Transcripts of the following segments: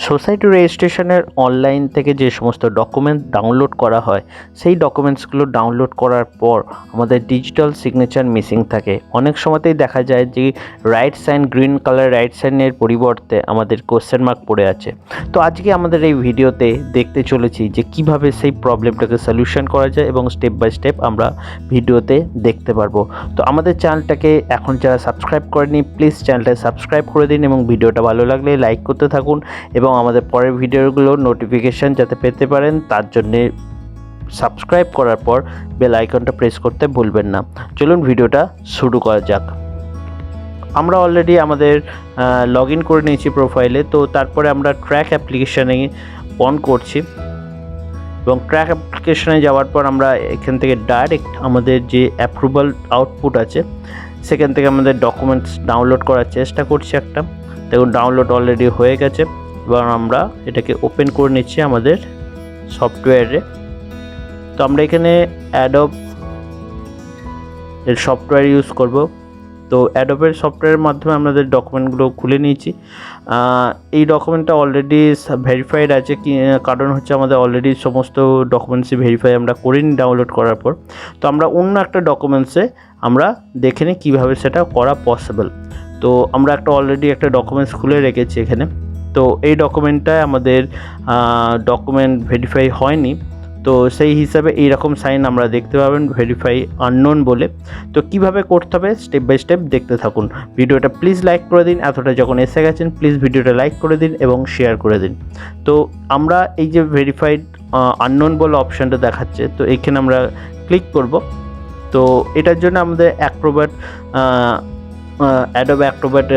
Society রেজিস্ট্রেশনের online থেকে যে সমস্ত ডকুমেন্ট ডাউনলোড করা হয় সেই ডকুমেন্টসগুলো ডাউনলোড করার পর আমাদের ডিজিটাল সিগনেচার মিসিং থাকে। অনেক সময়তেই দেখা যায় যে right sign green colour right সাইনের পরিবর্তে আমাদের কোশ্চেন মার্ক পড়ে আছে। তো আজকে আমাদের এই ভিডিওতে দেখতে চলেছি যে কিভাবে সেই প্রবলেমটাকে সলিউশন করা যায় এবং স্টেপ বাই স্টেপ আমরা ভিডিওতে দেখতে পারবো। তো আমাদের চ্যানেলটাকে এখন যারা সাবস্ক্রাইব করেনি প্লিজ চ্যানেলটাকে সাবস্ক্রাইব করে দিন এবং ভিডিওটা ভালো লাগলে লাইক করতে থাকুন এবং আমাদের পরের ভিডিওগুলোর নোটিফিকেশান যাতে পেতে পারেন তার জন্যে সাবস্ক্রাইব করার পর বেল আইকনটা প্রেস করতে ভুলবেন না। চলুন ভিডিওটা শুরু করা যাক। আমরা অলরেডি আমাদের লগ ইন করে নিয়েছি প্রোফাইলে। তো তারপরে আমরা ট্র্যাক অ্যাপ্লিকেশানে অন করছি এবং ট্র্যাক অ্যাপ্লিকেশানে যাওয়ার পর আমরা এখান থেকে ডাইরেক্ট আমাদের যে অ্যাপ্রুভাল আউটপুট আছে সেখান থেকে আমাদের ডকুমেন্টস ডাউনলোড করার চেষ্টা করছি। একটা দেখুন ডাউনলোড অলরেডি হয়ে গেছে। এবার আমরা এটাকে ওপেন করে নিচ্ছি আমাদের সফটওয়্যারে। তো আমরা এখানে অ্যাডোব এর সফটওয়্যার ইউজ করব। তো অ্যাডোবের সফটওয়্যারের মাধ্যমে আমাদের ডকুমেন্টগুলো খুলে নিয়েছি। এই ডকুমেন্টটা অলরেডি ভেরিফাইড আছে কারণ হচ্ছে আমাদের অলরেডি সমস্ত ডকুমেন্টসই ভেরিফাই আমরা করিনি ডাউনলোড করার পর। তো আমরা অন্য একটা ডকুমেন্টসে আমরা দেখে নিই কীভাবে সেটা করা পসিবল। তো আমরা অলরেডি একটা ডকুমেন্টস খুলে রেখেছি এখানে। তো এই ডকুমেন্টটায় আমাদের ডকুমেন্ট ভেরিফাই হয়নি, তো সেই হিসাবে এইরকম সাইন আমরা দেখতে পাবেন ভেরিফাই আননোন বলে। তো কিভাবে করতে হবে স্টেপ বাই স্টেপ দেখতে থাকুন। ভিডিওটা প্লিজ লাইক করে দিন, এতটা যখন এসে গেছেন প্লিজ ভিডিওটা লাইক করে দিন এবং শেয়ার করে দিন। তো আমরা এই যে ভেরিফাইড আননোন বলে অপশানটা দেখাচ্ছে, তো এখানে আমরা ক্লিক করব। তো এটার জন্য আমাদের অ্যাক্রোব্যাট অ্যাডোব অ্যাক্রোব্যাট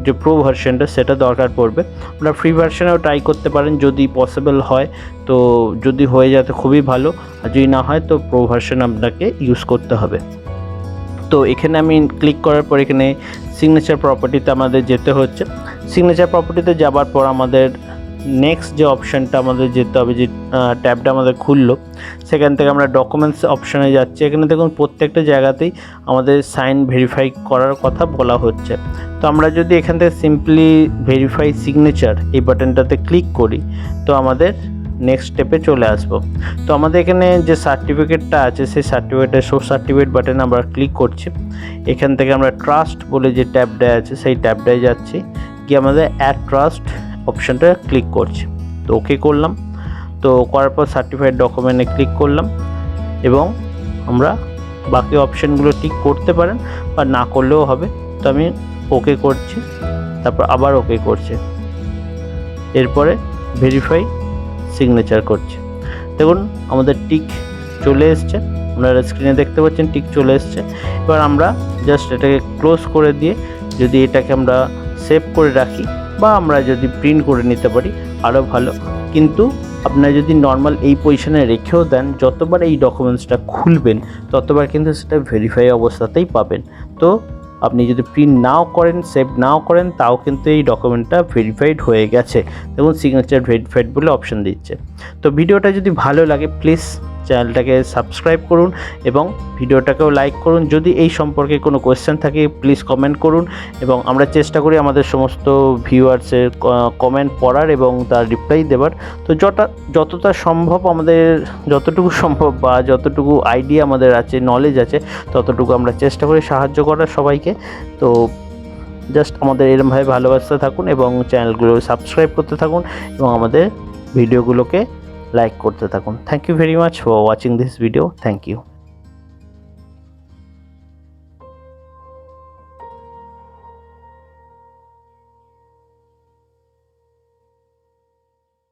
যে প্রো ভার্সনটা সেটা দরকার পড়বে। আপনারা ফ্রি ভার্সনেও ট্রাই করতে পারেন যদি পসিবল হয়। তো যদি হয়ে যায় তো খুবই ভালো, আর যদি না হয় তো প্রো ভার্সন আপনাকে ইউজ করতে হবে। তো এখানে আমি ক্লিক করার পর এখানে সিগনেচার প্রপার্টিতে আমাদের যেতে হচ্ছে। সিগনেচার প্রপার্টিতে যাবার পর আমাদের নেক্সট যে অপশানটা আমাদের যেতে হবে, যে ট্যাবটা আমাদের খুললো সেখান থেকে আমরা ডকুমেন্টস অপশানে যাচ্ছি। এখানে দেখুন প্রত্যেকটা জায়গাতেই আমাদের সাইন ভেরিফাই করার কথা বলা হচ্ছে। তো আমরা যদি এখান থেকে সিম্পলি ভেরিফাই সিগনেচার এই বাটনটাতে ক্লিক করি তো আমাদের নেক্সট স্টেপে চলে আসবো। তো আমাদের এখানে যে সার্টিফিকেটটা আছে সেই সার্টিফিকেটের শো সার্টিফিকেট বাটনে আমরা ক্লিক করছি। এখান থেকে আমরা ট্রাস্ট বলে যে ট্যাবটায় আছে সেই ট্যাবটায় যাচ্ছি, গিয়ে আমাদের অ্যাড ট্রাস্ট অপশানটা ক্লিক করছি। তো ওকে করলাম। তো করার পর সার্টিফাইড ডকুমেন্টে ক্লিক করলাম এবং আমরা বাকি অপশানগুলো টিক করতে পারেন বা না করলেও হবে। তো আমি ওকে করছি, তারপর আবার ওকে করছি, এরপরে ভেরিফাই সিগনেচার করছি। দেখুন আমাদের টিক চলে এসছে, আপনারা স্ক্রিনে দেখতে পাচ্ছেন টিক চলে এসছে। এবার আমরা জাস্ট এটাকে ক্লোজ করে দিয়ে যদি এটাকে আমরা সেভ করে রাখি বা আমরা যদি প্রিন্ট করে নিতে পারি আরও ভালো। কিন্তু আপনারা যদি নর্মাল এই পজিশনে রেখেও দেন, যতবার এই ডকুমেন্টসটা খুলবেন ততবার কিন্তু সেটা ভেরিফাই অবস্থাতেই পাবেন। তো আপনি যদি প্রিন্ট নাও করেন সেভ নাও করেন তাও কিন্তু এই ডকুমেন্টটা ভেরিফাইড হয়ে গেছে। দেখুন সিগনেচার ভেরিফাইড বলে অপশান দিচ্ছে। তো ভিডিওটা যদি ভালো লাগে প্লিজ চ্যানেলটাকে সাবস্ক্রাইব করুন এবং ভিডিওটাকেও লাইক করুন। যদি এই সম্পর্কে কোনো কোয়েশ্চেন থাকে প্লিজ কমেন্ট করুন এবং আমরা চেষ্টা করি আমাদের সমস্ত ভিউয়ার্সের কমেন্ট পড়ার এবং তার রিপ্লাই দেওয়ার। তো যতটা সম্ভব আমাদের যতটুকু সম্ভব বা যতটুকু আইডিয়া আমাদের আছে নলেজ আছে ততটুকু আমরা চেষ্টা করি সাহায্য করার সবাইকে। তো জাস্ট আমাদের এরমভাবে ভালোবাসতে থাকুন এবং চ্যানেলগুলো সাবস্ক্রাইব করতে থাকুন এবং আমাদের ভিডিওগুলোকে লাইক করতে থাকুন। Thank you very much for watching this video. Thank you.